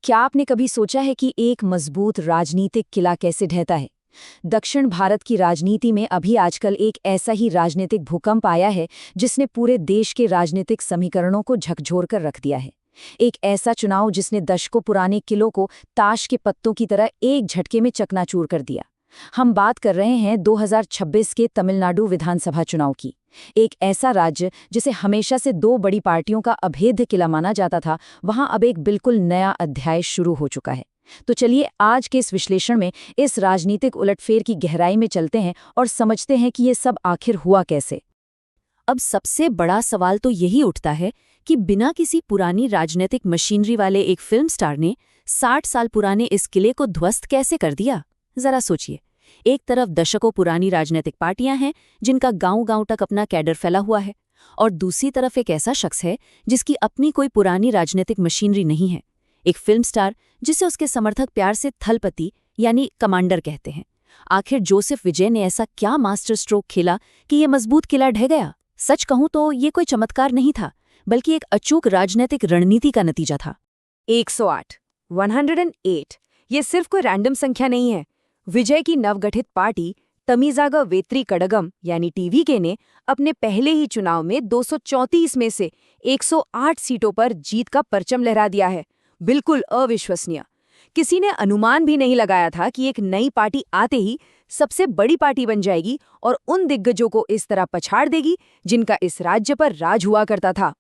क्या आपने कभी सोचा है कि एक मजबूत राजनीतिक किला कैसे ढहता है? दक्षिण भारत की राजनीति में अभी आजकल एक ऐसा ही राजनीतिक भूकंप आया है जिसने पूरे देश के राजनीतिक समीकरणों को झकझोर कर रख दिया है। एक ऐसा चुनाव जिसने दशकों पुराने किलों को ताश के पत्तों की तरह एक झटके में चकनाचूर कर दिया। हम बात कर रहे हैं 2026 के तमिलनाडु विधानसभा चुनाव की। एक ऐसा राज्य जिसे हमेशा से दो बड़ी पार्टियों का अभेद्य किला माना जाता था, वहां अब एक बिल्कुल नया अध्याय शुरू हो चुका है। तो चलिए आज के इस विश्लेषण में इस राजनीतिक उलटफेर की गहराई में चलते हैं और समझते हैं कि ये सब आखिर हुआ कैसे। अब सबसे बड़ा सवाल तो यही उठता है कि बिना किसी पुरानी राजनीतिक मशीनरी वाले एक फिल्म स्टार ने 60 साल पुराने इस किले को ध्वस्त कैसे कर दिया। जरा सोचिए, एक तरफ दशकों पुरानी राजनीतिक पार्टियां हैं जिनका गांव-गांव तक अपना कैडर फैला हुआ है, और दूसरी तरफ एक ऐसा शख्स है जिसकी अपनी कोई पुरानी राजनीतिक मशीनरी नहीं है, एक फिल्म स्टार जिसे उसके समर्थक प्यार से थलपति यानी कमांडर कहते हैं। आखिर जोसेफ विजय ने ऐसा क्या मास्टर स्ट्रोक खेला कि ये मजबूत किला ढह गया? सच कहूं तो ये कोई चमत्कार नहीं था, बल्कि एक अचूक राजनीतिक रणनीति का नतीजा था। 108 108 ये सिर्फ कोई रैंडम संख्या नहीं है। विजय की नवगठित पार्टी तमिजाग वेत्री कड़गम यानी टीवीके ने अपने पहले ही चुनाव में 234 में से 108 सीटों पर जीत का परचम लहरा दिया है। बिल्कुल अविश्वसनीय। किसी ने अनुमान भी नहीं लगाया था कि एक नई पार्टी आते ही सबसे बड़ी पार्टी बन जाएगी और उन दिग्गजों को इस तरह पछाड़ देगी जिनका इस राज्य पर राज हुआ करता था।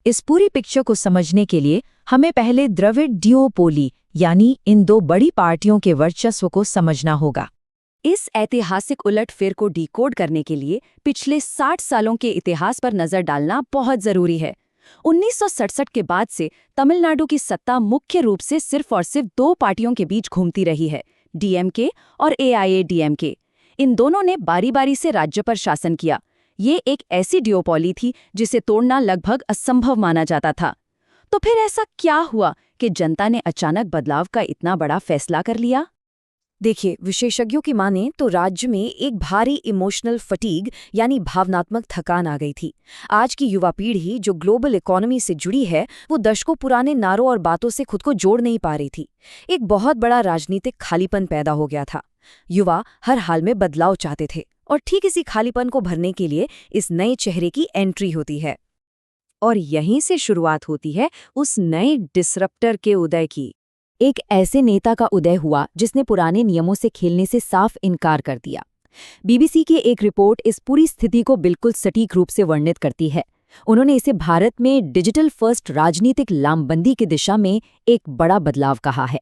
इस पूरी पिक्चर को समझने के लिए हमें पहले द्रविड़ डिओपोली यानी इन दो बड़ी पार्टियों के वर्चस्व को समझना होगा। इस ऐतिहासिक उलटफेर को डिकोड करने के लिए पिछले 60 सालों के इतिहास पर नजर डालना बहुत जरूरी है। 1967 के बाद से तमिलनाडु की सत्ता मुख्य रूप से सिर्फ और सिर्फ दो पार्टियों के बीच घूमती रही है, डीएमके और एआईएडीएमके। इन दोनों ने बारी-बारी से राज्य पर शासन किया। ये एक ऐसी डिओपॉली थी जिसे तोड़ना लगभग असंभव माना जाता था। तो फिर ऐसा क्या हुआ कि जनता ने अचानक बदलाव का इतना बड़ा फैसला कर लिया? देखिए, विशेषज्ञों की माने तो राज्य में एक भारी इमोशनल फटीग यानी भावनात्मक थकान आ गई थी। आज की युवा पीढ़ी जो ग्लोबल इकोनॉमी से जुड़ी है, वो दशकों पुराने नारों और बातों से खुद को जोड़ नहीं पा रही थी। एक बहुत बड़ा राजनीतिक खालीपन पैदा हो गया था। युवा हर हाल में बदलाव चाहते थे, और ठीक इसी खालीपन को भरने के लिए इस नए चेहरे की एंट्री होती है। और यहीं से शुरुआत होती है उस नए डिसरप्टर के उदय की। एक ऐसे नेता का उदय हुआ जिसने पुराने नियमों से खेलने से साफ इनकार कर दिया। बीबीसी की एक रिपोर्ट इस पूरी स्थिति को बिल्कुल सटीक रूप से वर्णित करती है। उन्होंने इसे भारत में डिजिटल फर्स्ट राजनीतिक लामबंदी की दिशा में एक बड़ा बदलाव कहा है।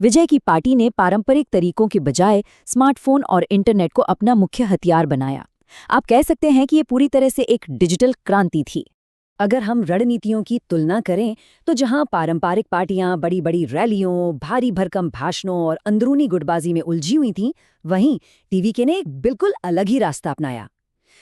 विजय की पार्टी ने पारंपरिक तरीकों के बजाय स्मार्टफोन और इंटरनेट को अपना मुख्य हथियार बनाया। आप कह सकते हैं कि ये पूरी तरह से एक डिजिटल क्रांति थी। अगर हम रणनीतियों की तुलना करें तो जहां पारंपरिक पार्टियां बड़ी-बड़ी रैलियों, भारी भरकम भाषणों और अंदरूनी गुटबाजी में उलझी हुई थीं, वहीं टीवीके ने एक बिल्कुल अलग ही रास्ता अपनाया।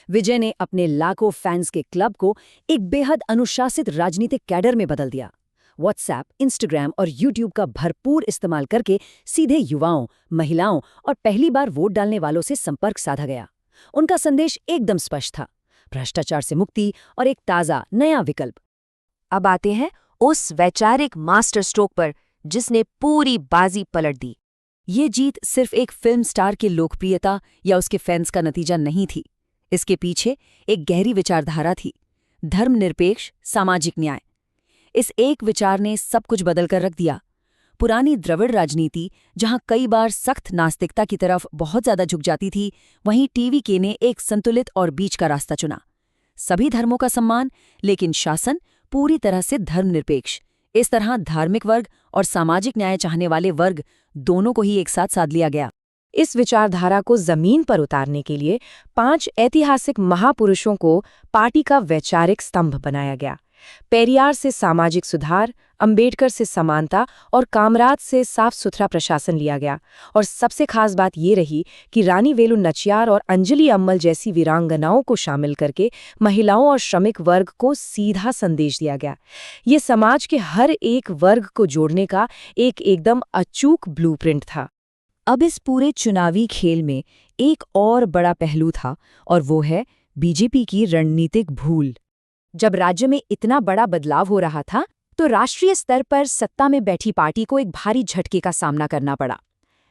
विजय ने अपने लाखों फैंस के क्लब को एक बेहद अनुशासित राजनीतिक कैडर में बदल दिया। व्हाट्सएप, इंस्टाग्राम और यूट्यूब का भरपूर इस्तेमाल करके सीधे युवाओं, महिलाओं और पहली बार वोट डालने वालों से संपर्क साधा गया। उनका संदेश एकदम स्पष्ट था, भ्रष्टाचार से मुक्ति और एक ताज़ा नया विकल्प। अब आते हैं उस वैचारिक मास्टर स्ट्रोक पर जिसने पूरी बाजी पलट दी। ये जीत सिर्फ एक फिल्म स्टार की लोकप्रियता या उसके फैंस का नतीजा नहीं थी। इसके पीछे एक गहरी विचारधारा थी, धर्मनिरपेक्ष सामाजिक न्याय। इस एक विचार ने सब कुछ बदलकर रख दिया। पुरानी द्रविड़ राजनीति जहां कई बार सख्त नास्तिकता की तरफ बहुत ज्यादा झुक जाती थी, वहीं टीवीके ने एक संतुलित और बीच का रास्ता चुना। सभी धर्मों का सम्मान, लेकिन शासन पूरी तरह से धर्मनिरपेक्ष। इस तरह धार्मिक वर्ग और सामाजिक न्याय चाहने वाले वर्ग दोनों को ही एक साथ साध लिया गया। इस विचारधारा को जमीन पर उतारने के लिए 5 ऐतिहासिक महापुरुषों को पार्टी का वैचारिक स्तंभ बनाया गया। पेरियार से सामाजिक सुधार, अंबेडकर से समानता और कामराज से साफ सुथरा प्रशासन लिया गया। और सबसे खास बात ये रही कि रानी वेलु नचियार और अंजलि अम्मल जैसी वीरांगनाओं को शामिल करके महिलाओं और श्रमिक वर्ग को सीधा संदेश दिया गया। ये समाज के हर एक वर्ग को जोड़ने का एक एकदम अचूक ब्लूप्रिंट था। अब इस पूरे चुनावी खेल में एक और बड़ा पहलू था, और वो है बीजेपी की रणनीतिक भूल। जब राज्य में इतना बड़ा बदलाव हो रहा था, तो राष्ट्रीय स्तर पर सत्ता में बैठी पार्टी को एक भारी झटके का सामना करना पड़ा।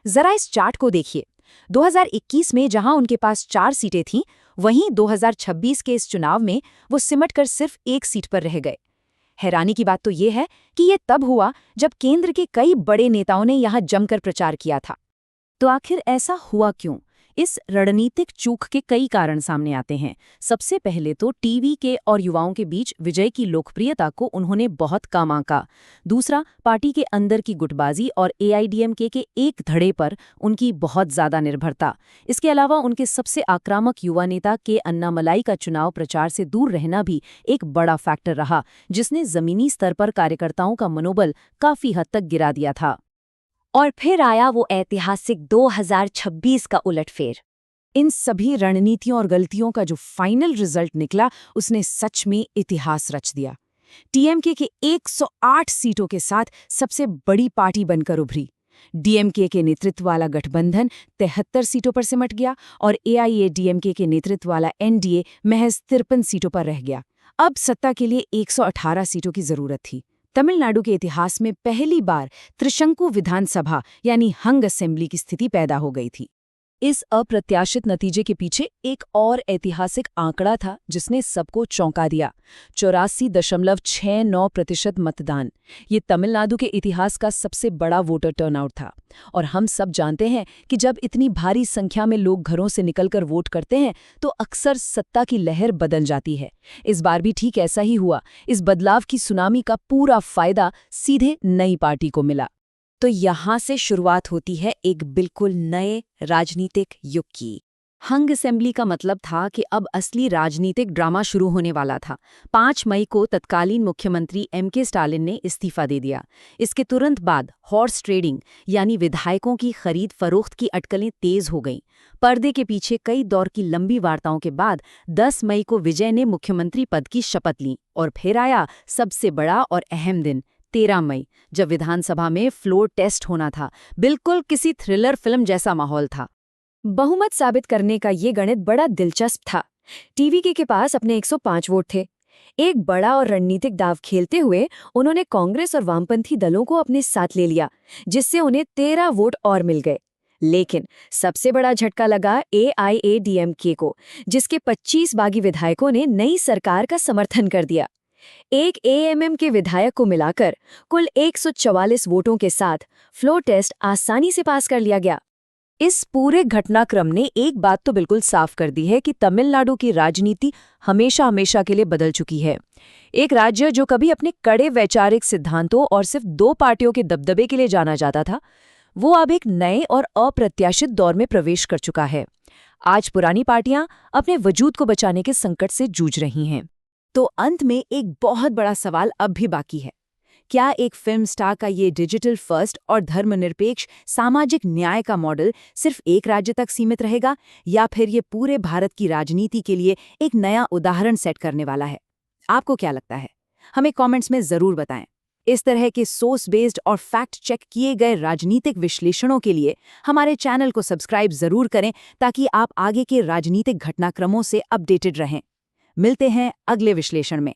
जरा इस चार्ट को देखिए। 2021 में जहां उनके पास 4 सीटें थीं, वहीं 2026 के इस चुनाव में वो सिमटकर सिर्फ 1 सीट पर रह गए। हैरानी की बात तो ये है कि ये तब हुआ जब केंद्र के कई बड़े नेताओं ने यहां जमकर प्रचार किया था। तो आखिर ऐसा हुआ क्यों? इस रणनीतिक चूक के कई कारण सामने आते हैं। सबसे पहले तो टीवी के और युवाओं के बीच विजय की लोकप्रियता को उन्होंने बहुत कम आंका। दूसरा, पार्टी के अंदर की गुटबाजी और एआईडीएमके के एक धड़े पर उनकी बहुत ज्यादा निर्भरता। इसके अलावा उनके सबसे आक्रामक युवा नेता के अन्नामलाई का चुनाव प्रचार से दूर रहना भी एक बड़ा फैक्टर रहा, जिसने जमीनी स्तर पर कार्यकर्ताओं का मनोबल काफी हद तक गिरा दिया था। और फिर आया वो ऐतिहासिक 2026 का उलटफेर। इन सभी रणनीतियों और गलतियों का जो फाइनल रिजल्ट निकला, उसने सच में इतिहास रच दिया। टीएमके के 108 सीटों के साथ सबसे बड़ी पार्टी बनकर उभरी। डीएमके के नेतृत्व वाला गठबंधन 73 सीटों पर सिमट गया और एआईएडीएमके के नेतृत्व वाला एनडीए महज 53 सीटों पर रह गया। अब सत्ता के लिए 118 सीटों की जरूरत थी। तमिलनाडु के इतिहास में पहली बार त्रिशंकु विधानसभा यानी हंग असेंबली की स्थिति पैदा हो गई थी। इस अप्रत्याशित नतीजे के पीछे एक और ऐतिहासिक आंकड़ा था जिसने सबको चौंका दिया। 84.69% मतदान। ये तमिलनाडु के इतिहास का सबसे बड़ा वोटर टर्नआउट था। और हम सब जानते हैं कि जब इतनी भारी संख्या में लोग घरों से निकलकर वोट करते हैं तो अक्सर सत्ता की लहर बदल जाती है। इस बार भी ठीक ऐसा ही हुआ। इस बदलाव की सुनामी का पूरा फायदा सीधे नई पार्टी को मिला। तो यहाँ से शुरुआत होती है एक बिल्कुल नए राजनीतिक युग की। हंग असेंबली का मतलब था कि अब असली राजनीतिक ड्रामा शुरू होने वाला था। 5 मई को तत्कालीन मुख्यमंत्री एमके स्टालिन ने इस्तीफा दे दिया। इसके तुरंत बाद हॉर्स ट्रेडिंग यानी विधायकों की खरीद फरोख्त की अटकलें तेज हो गईं। पर्दे के पीछे कई दौर की लंबी वार्ताओं के बाद 10 मई को विजय ने मुख्यमंत्री पद की शपथ ली। और फिर आया सबसे बड़ा और अहम दिन, 13 मई, जब विधानसभा में फ्लोर टेस्ट होना था। बिल्कुल किसी थ्रिलर फिल्म जैसा माहौल था। बहुमत साबित करने का ये गणित बड़ा दिलचस्प था। टीवीके के पास अपने 105 वोट थे। एक बड़ा और रणनीतिक दाव खेलते हुए उन्होंने कांग्रेस और वामपंथी दलों को अपने साथ ले लिया, जिससे उन्हें 13 वोट और मिल गए। लेकिन सबसे बड़ा झटका लगा एआईएडीएमके को, जिसके 25 बागी विधायकों ने नई सरकार का समर्थन कर दिया। एक एएमएम के विधायक को मिलाकर कुल 144 वोटों के साथ फ्लोर टेस्ट आसानी से पास कर लिया गया। इस पूरे घटनाक्रम ने एक बात तो बिल्कुल साफ कर दी है कि तमिलनाडु की राजनीति हमेशा हमेशा के लिए बदल चुकी है। एक राज्य जो कभी अपने कड़े वैचारिक सिद्धांतों और सिर्फ 2 पार्टियों के दबदबे के लिए जाना जाता था, वो अब एक नए और अप्रत्याशित दौर में प्रवेश कर चुका है। आज पुरानी पार्टियां अपने वजूद को बचाने के संकट से जूझ रही हैं। तो अंत में एक बहुत बड़ा सवाल अब भी बाकी है। क्या एक फिल्म स्टार का ये डिजिटल फर्स्ट और धर्मनिरपेक्ष सामाजिक न्याय का मॉडल सिर्फ एक राज्य तक सीमित रहेगा, या फिर ये पूरे भारत की राजनीति के लिए एक नया उदाहरण सेट करने वाला है? आपको क्या लगता है? हमें कमेंट्स में जरूर बताएं। इस तरह के सोर्स बेस्ड और फैक्ट चेक किए गए राजनीतिक विश्लेषणों के लिए हमारे चैनल को सब्सक्राइब जरूर करें, ताकि आप आगे के राजनीतिक घटनाक्रमों से अपडेटेड रहें। मिलते हैं अगले विश्लेषण में।